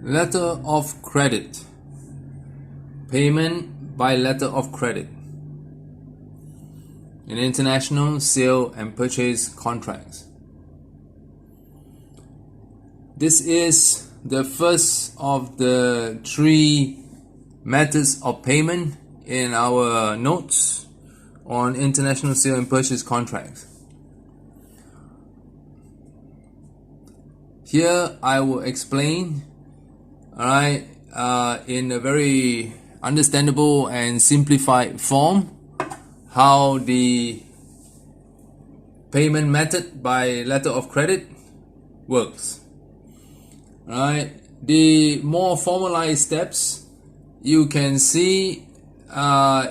Letter of credit. Payment by letter of credit in international sale and purchase contracts. This is the first of the three methods of payment in our notes on international sale and purchase contracts. Here I will explain, in a very understandable and simplified form, how the payment method by letter of credit works. The more formalized steps you can see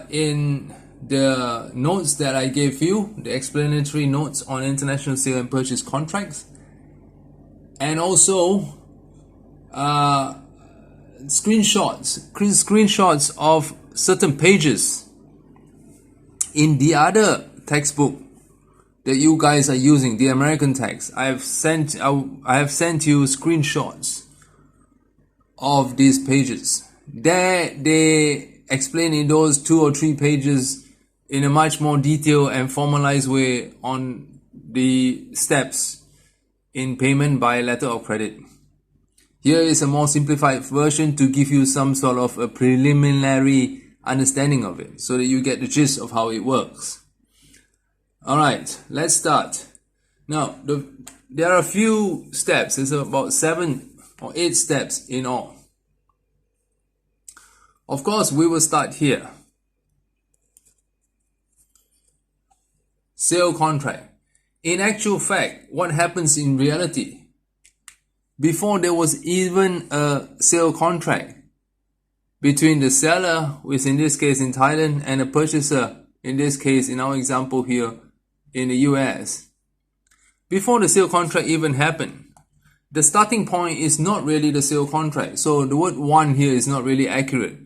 in the notes that I gave you, the explanatory notes on international sale and purchase contracts, and also screenshots of certain pages in the other textbook that you guys are using, the American text. I have sent you screenshots of these pages. There they explain in those 2 or 3 pages in a much more detailed and formalized way on the steps in payment by letter of credit. Here is a more simplified version to give you some sort of a preliminary understanding of it, so that you get the gist of how it works. Alright, let's start. Now, there are a few steps. There's about 7 or 8 steps in all. Of course, we will start here. Sale contract. In actual fact, what happens in reality? Before there was even a sale contract between the seller, which in this case in Thailand, and a purchaser, in this case in our example here in the US. Before the sale contract even happened, the starting point is not really the sale contract. So the word one here is not really accurate.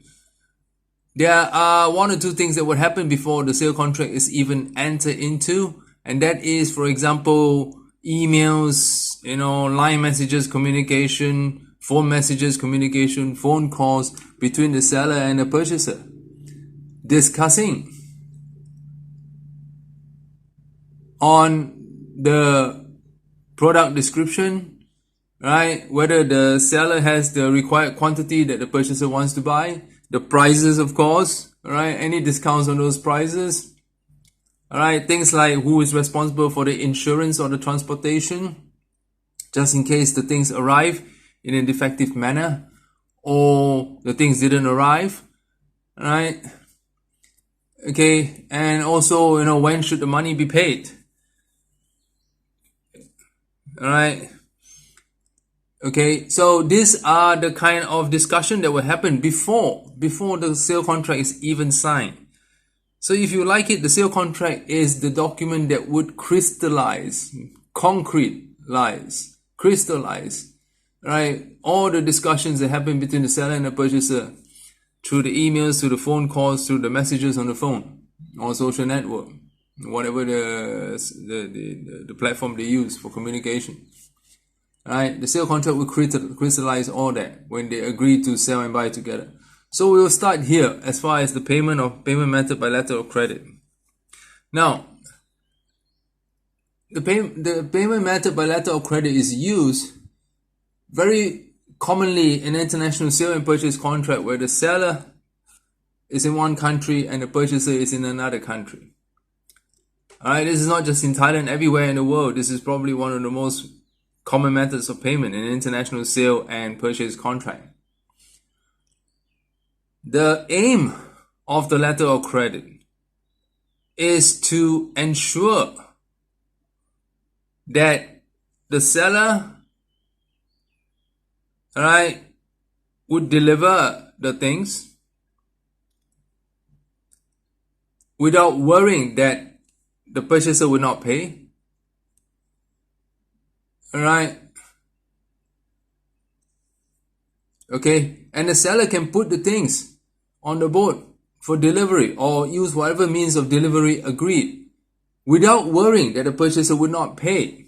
There are 1 or 2 things that would happen before the sale contract is even entered into, and that is, for example, emails, line messages, communication, phone messages, communication, phone calls between the seller and the purchaser, discussing on the product description, whether the seller has the required quantity that the purchaser wants to buy, the prices, of course, any discounts on those prices, things like who is responsible for the insurance or the transportation, just in case the things arrive in a defective manner or the things didn't arrive, okay, and also, when should the money be paid, okay. So these are the kind of discussion that will happen before the sale contract is even signed. So if you like it, the sale contract is the document that would crystallize all the discussions that happen between the seller and the purchaser through the emails, through the phone calls, through the messages on the phone or social network, whatever the platform they use for communication. The sale contract will crystallize all that when they agree to sell and buy together. So we will start here as far as the payment method by letter of credit. Now, the payment method by letter of credit is used very commonly in international sale and purchase contract, where the seller is in one country and the purchaser is in another country. This is not just in Thailand, everywhere in the world. This is probably one of the most common methods of payment in international sale and purchase contract. The aim of the letter of credit is to ensure that the seller, would deliver the things without worrying that the purchaser will not pay. Okay, and the seller can put the things on the boat for delivery or use whatever means of delivery agreed without worrying that the purchaser would not pay.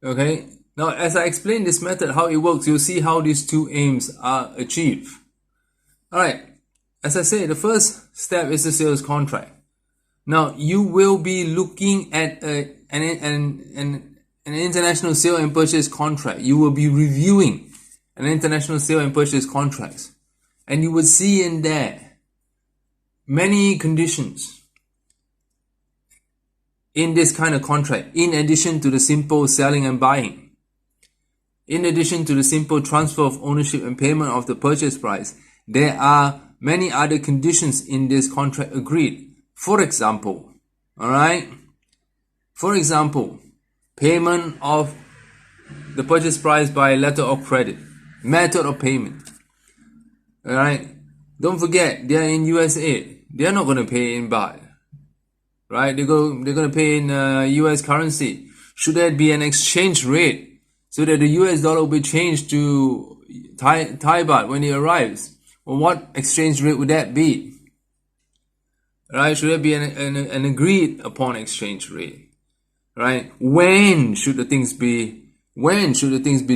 Okay, Now, as I explain this method, how it works, you'll see how these two aims are achieved. Alright, as I say, the first step is the sales contract. Now, you will be looking at an international sale and purchase contract. You will be reviewing an international sale and purchase contracts. And you will see in there many conditions in this kind of contract, in addition to the simple selling and buying. In addition to the simple transfer of ownership and payment of the purchase price, there are many other conditions in this contract agreed. For example, alright, for example, payment of the purchase price by letter of credit, method of payment. Alright, don't forget, they are in USA. They are not going to pay in baht. Right, they're going to pay in US currency. Should there be an exchange rate so that the US dollar will be changed to Thai baht when it arrives? Well, what exchange rate would that be? Right, should there be an agreed upon exchange rate? Right, when should the things be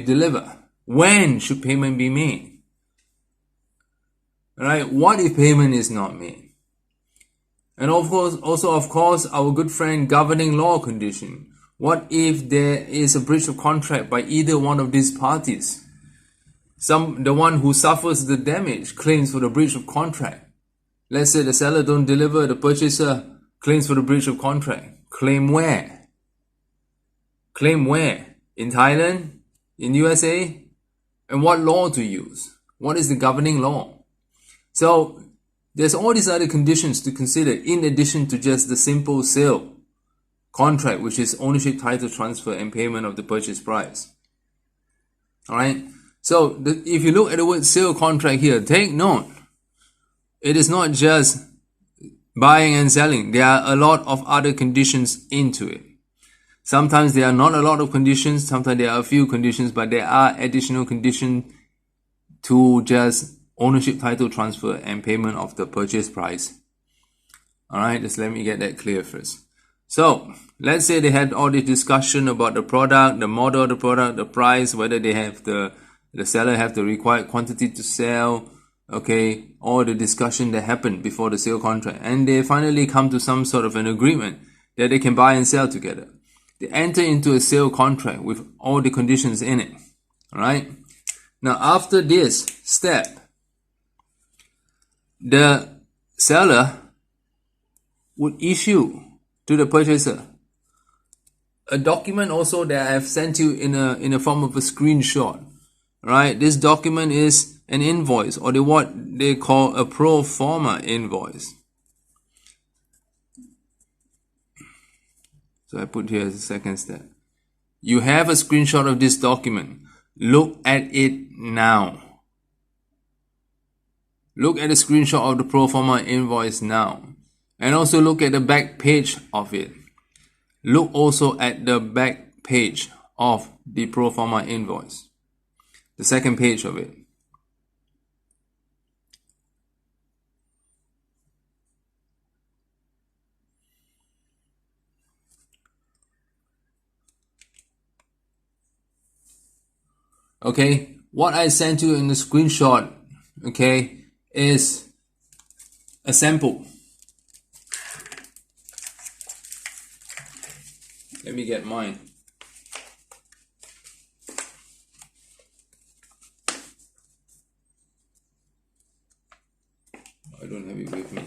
delivered? When should payment be made? Right, what if payment is not made? And of course, our good friend governing law condition. What if there is a breach of contract by either one of these parties? The one who suffers the damage claims for the breach of contract. Let's say the seller don't deliver, the purchaser claims for the breach of contract. Claim where? Claim where? In Thailand? In USA? And what law to use? What is the governing law? So, there's all these other conditions to consider in addition to just the simple sale contract, which is ownership, title transfer, and payment of the purchase price. Alright? So, if you look at the word sale contract here, take note. It is not just buying and selling. There are a lot of other conditions into it. Sometimes there are not a lot of conditions. Sometimes there are a few conditions, but there are additional conditions to just ownership, title transfer, and payment of the purchase price. Alright, just let me get that clear first. So, let's say they had all this discussion about the product, the model of the product, the price, whether they have the seller have the required quantity to sell, okay, all the discussion that happened before the sale contract. And they finally come to some sort of an agreement that they can buy and sell together. They enter into a sale contract with all the conditions in it. Alright? Now, after this step, the seller would issue to the purchaser a document also that I have sent you in a form of a screenshot. Right? This document is an invoice, or what they call a pro forma invoice. So I put here as a second step. You have a screenshot of this document. Look at it now. Look at the screenshot of the pro forma invoice now. And also look at the back page of it. Look also at the back page of the pro forma invoice. The second page of it. Okay, what I sent you in the screenshot, okay, is a sample. Let me get mine. I don't have it with me.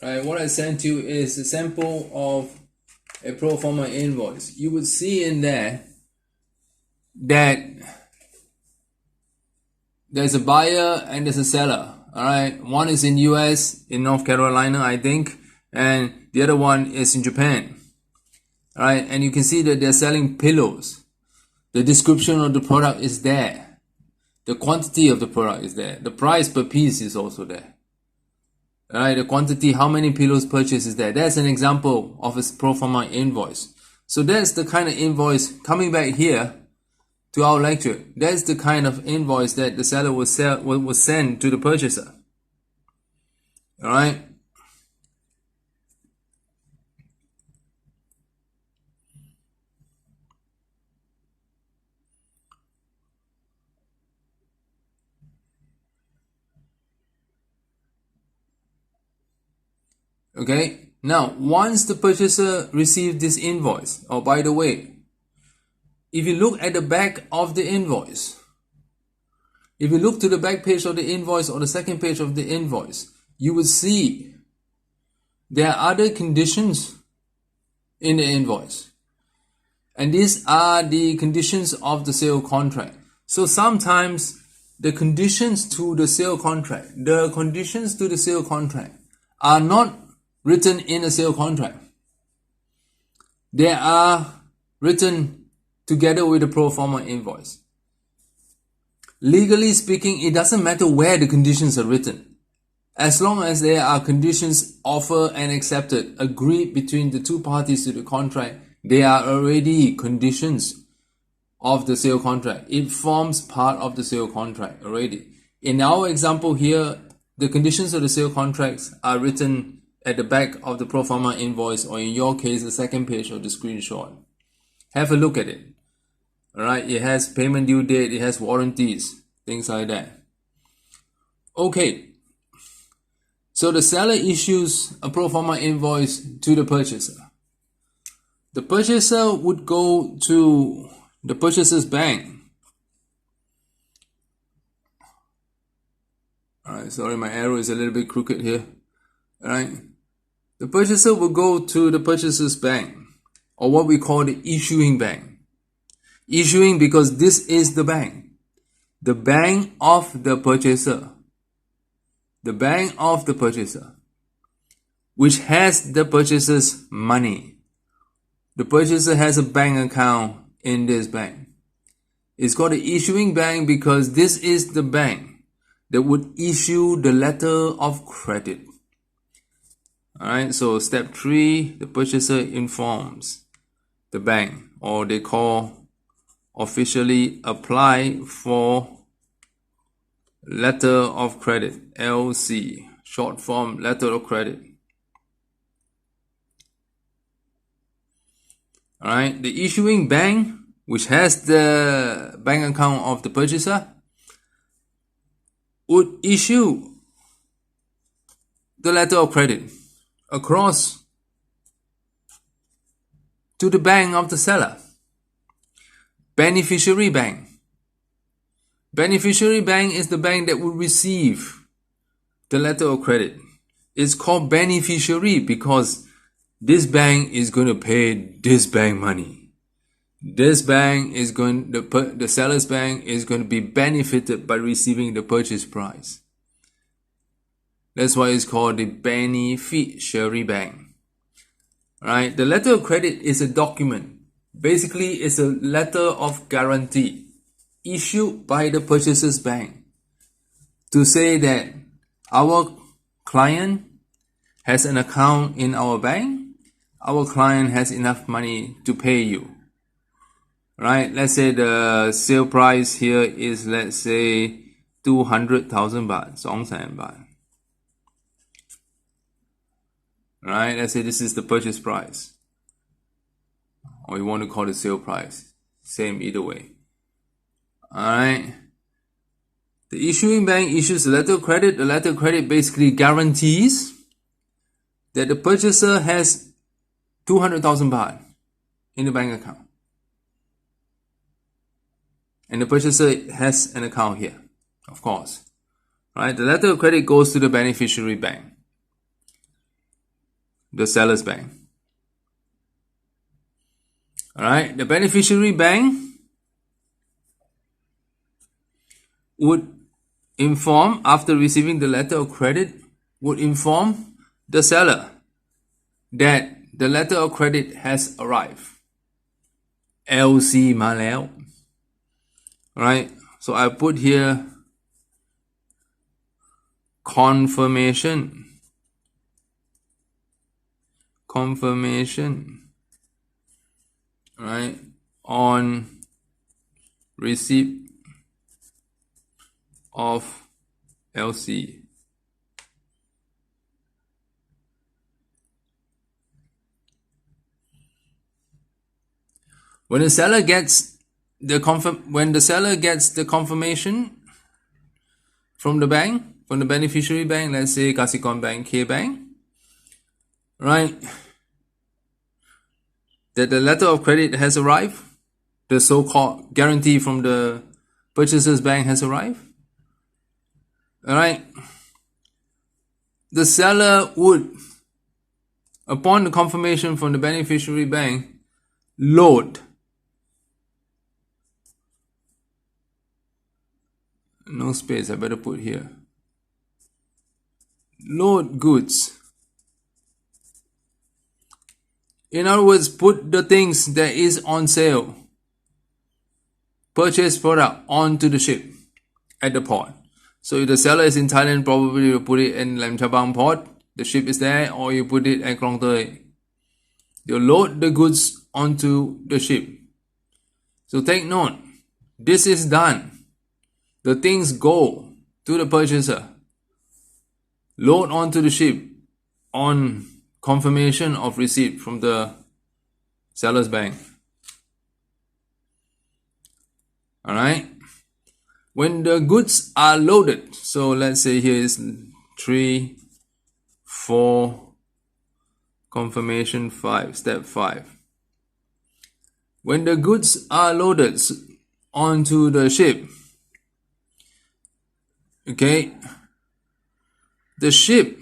Alright, what I sent you is a sample of a pro forma invoice. You would see in there that there's a buyer and there's a seller. Alright, one is in US, in North Carolina, I think, and the other one is in Japan. Alright, and you can see that they're selling pillows. The description of the product is there. The quantity of the product is there. The price per piece is also there. Alright, the quantity, how many pillows purchased is there. That's an example of a pro forma invoice. So that's the kind of invoice, coming back here to our lecture, that's the kind of invoice that the seller will send to the purchaser. Alright. Okay, now once the purchaser received this invoice, oh, by the way, if you look at the back of the invoice, if you look to the back page of the invoice or the second page of the invoice, you will see there are other conditions in the invoice. And these are the conditions of the sale contract. So sometimes the conditions to the sale contract, are not written in a sale contract. They are written together with the pro forma invoice. Legally speaking, it doesn't matter where the conditions are written. As long as there are conditions offered and accepted, agreed between the two parties to the contract, they are already conditions of the sale contract. It forms part of the sale contract already. In our example here, the conditions of the sale contracts are written at the back of the pro forma invoice, or in your case, the second page of the screenshot. Have a look at it. Alright, it has payment due date, it has warranties, things like that. Okay. So the seller issues a pro forma invoice to the purchaser. The purchaser would go to the purchaser's bank. Alright, sorry, my arrow is a little bit crooked here. Alright. The purchaser will go to the purchaser's bank, or what we call the issuing bank. Issuing because this is the bank. The bank of the purchaser. The bank of the purchaser, which has the purchaser's money. The purchaser has a bank account in this bank. It's called the issuing bank because this is the bank that would issue the letter of credit. Alright, so step 3, the purchaser informs the bank, or they call officially apply for letter of credit, LC, short form letter of credit. Alright, the issuing bank, which has the bank account of the purchaser, would issue the letter of credit across to the bank of the seller. Beneficiary bank. Beneficiary bank is the bank that will receive the letter of credit. It's called beneficiary because this bank is going to pay this bank money. This bank is going, the seller's bank is going to be benefited by receiving the purchase price. That's why it's called the beneficiary bank. Right? The letter of credit is a document. Basically, it's a letter of guarantee issued by the purchaser's bank to say that our client has an account in our bank. Our client has enough money to pay you. Right? Let's say the sale price here is, let's say, 200,000 baht, 200,000 baht. Right? Let's say this is the purchase price, or you want to call it sale price. Same either way. Alright. The issuing bank issues a letter of credit. The letter of credit basically guarantees that the purchaser has 200,000 baht in the bank account. And the purchaser has an account here, of course. Right? The letter of credit goes to the beneficiary bank, the seller's bank. Alright, the beneficiary bank would inform, after receiving the letter of credit, would inform the seller that the letter of credit has arrived. LC ma leo. Right? So I put here confirmation. Right? On receipt of LC. When the seller gets the confirmation from the bank, from the beneficiary bank, let's say Kasikorn Bank, K Bank, right? That the letter of credit has arrived, the so-called guarantee from the purchaser's bank has arrived. All right. The seller would, upon the confirmation from the beneficiary bank, load. No space, I better put here. Load goods. In other words, put the things that is on sale, purchase product onto the ship at the port. So if the seller is in Thailand, probably you put it in Lam Chabang port, the ship is there, or you put it at Krong Thoi. You load the goods onto the ship. So take note, this is done. The things go to the purchaser, load onto the ship on confirmation of receipt from the seller's bank. All right. When the goods are loaded, so let's say here is 3, 4, confirmation 5, step 5. When the goods are loaded onto the ship, okay, the ship,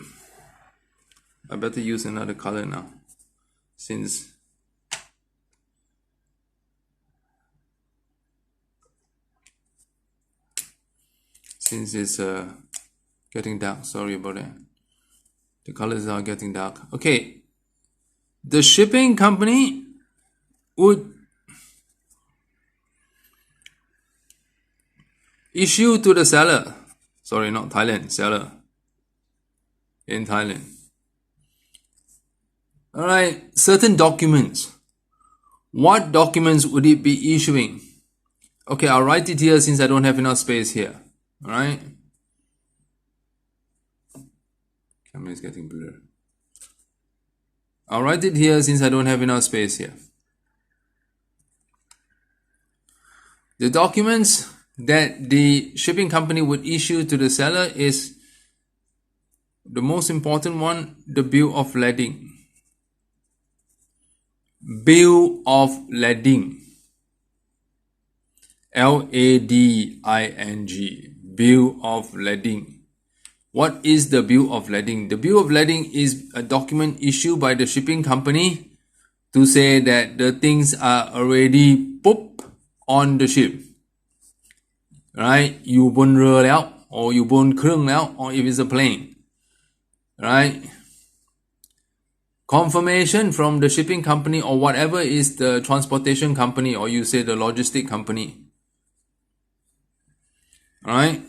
I better use another color now, since it's getting dark. Sorry about that. The colors are getting dark. Okay, the shipping company would issue to the seller, sorry, not Thailand, seller in Thailand, all right, certain documents. What documents would it be issuing? Okay, I'll write it here since I don't have enough space here. All right, camera is getting blurred. I'll write it here since I don't have enough space here. The documents that the shipping company would issue to the seller is the most important one, the bill of lading. Bill of lading. Lading. Bill of lading. What is the bill of lading? The bill of lading is a document issued by the shipping company to say that the things are already put on the ship. Right? You บนเรือแล้ว or you บนเครื่องแล้ว or if it's a plane. Right? Confirmation from the shipping company or whatever is the transportation company, or you say the logistic company. Alright.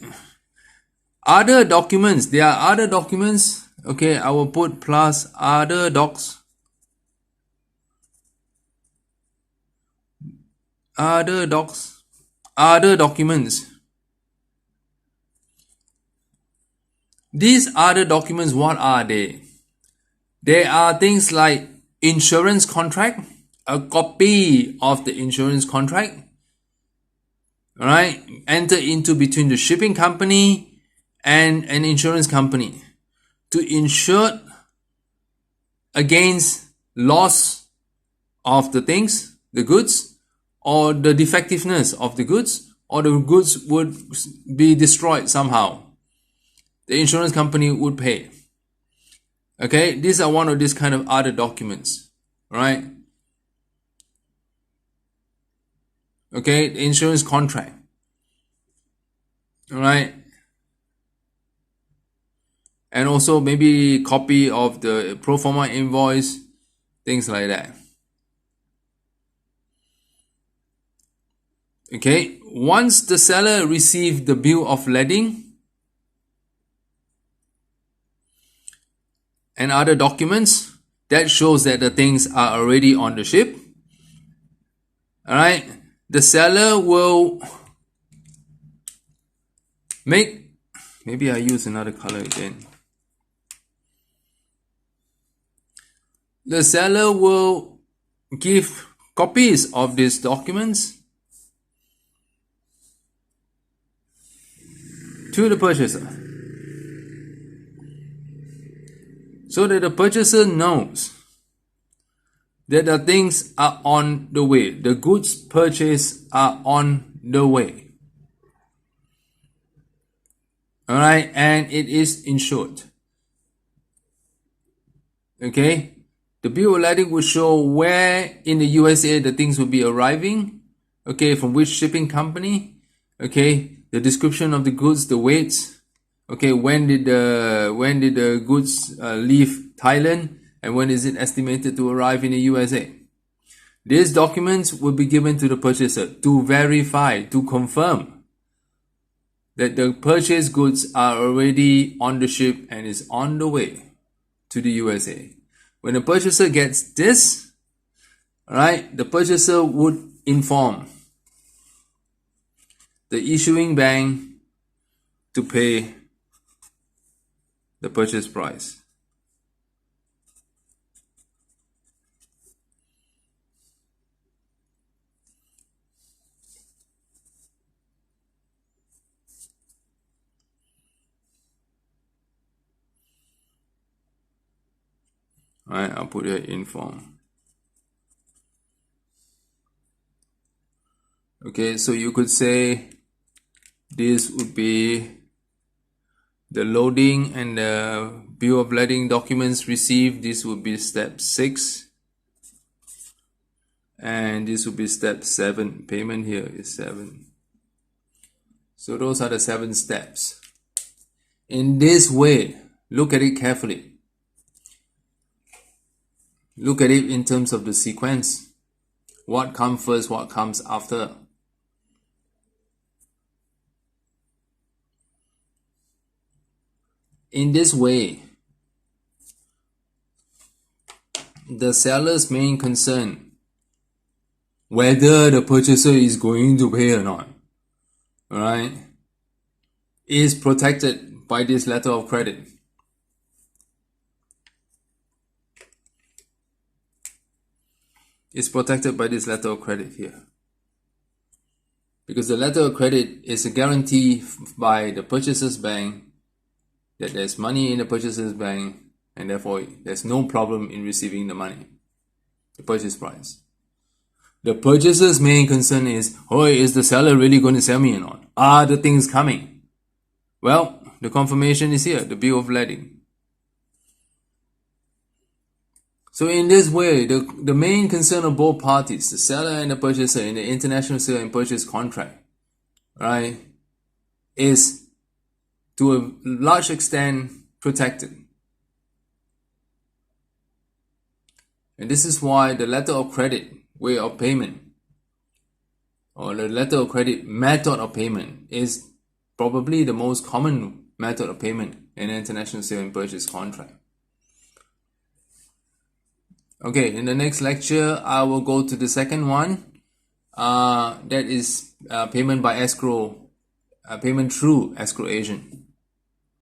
Other documents. There are other documents. Okay, I will put plus other docs. Other docs. Other documents. These other documents, what are they? They are things like insurance contract, a copy of the insurance contract, right? Enter into between the shipping company and an insurance company to insure against loss of the things, the goods, or the defectiveness of the goods, or the goods would be destroyed somehow. The insurance company would pay. Okay, these are one of these kind of other documents, right? Okay, the insurance contract, all right? And also maybe copy of the pro forma invoice, things like that. Okay, once the seller received the bill of lading and other documents that shows that the things are already on the ship, all right, the seller will make, maybe I use another color again. The seller will give copies of these documents to the purchaser. So so that the purchaser knows that the things are on the way. The goods purchased are on the way. Alright, and it is insured. Okay, the bill of lading will show where in the USA the things will be arriving. Okay, from which shipping company. Okay, the description of the goods, the weights. Okay, when did the goods leave Thailand, and when is it estimated to arrive in the USA? These documents will be given to the purchaser to verify, to confirm that the purchased goods are already on the ship and is on the way to the USA. When the purchaser gets this, right, the purchaser would inform the issuing bank to pay the purchase price. Alright, I'll put here inform. Okay, so you could say this would be the loading and the bill of lading documents received. This would be step 6. And this would be step 7. Payment here is 7. So those are the 7 steps. In this way, look at it carefully. Look at it in terms of the sequence. What comes first, what comes after. In this way, the seller's main concern, whether the purchaser is going to pay or not, alright, is protected by this letter of credit. Is protected by this letter of credit here. Because the letter of credit is a guarantee by the purchaser's bank that there's money in the purchaser's bank, and therefore there's no problem in receiving the money, the purchase price. The purchaser's main concern is, is the seller really going to sell me or not? Are the things coming? Well, the confirmation is here, the bill of lading. So in this way, the main concern of both parties, the seller and the purchaser in the international sale and purchase contract, right, is to a large extent protected. And this is why the letter of credit way of payment, or the letter of credit method of payment, is probably the most common method of payment in an international sale and purchase contract. Okay, in the next lecture, I will go to the second one. That is payment by escrow, payment through escrow agent.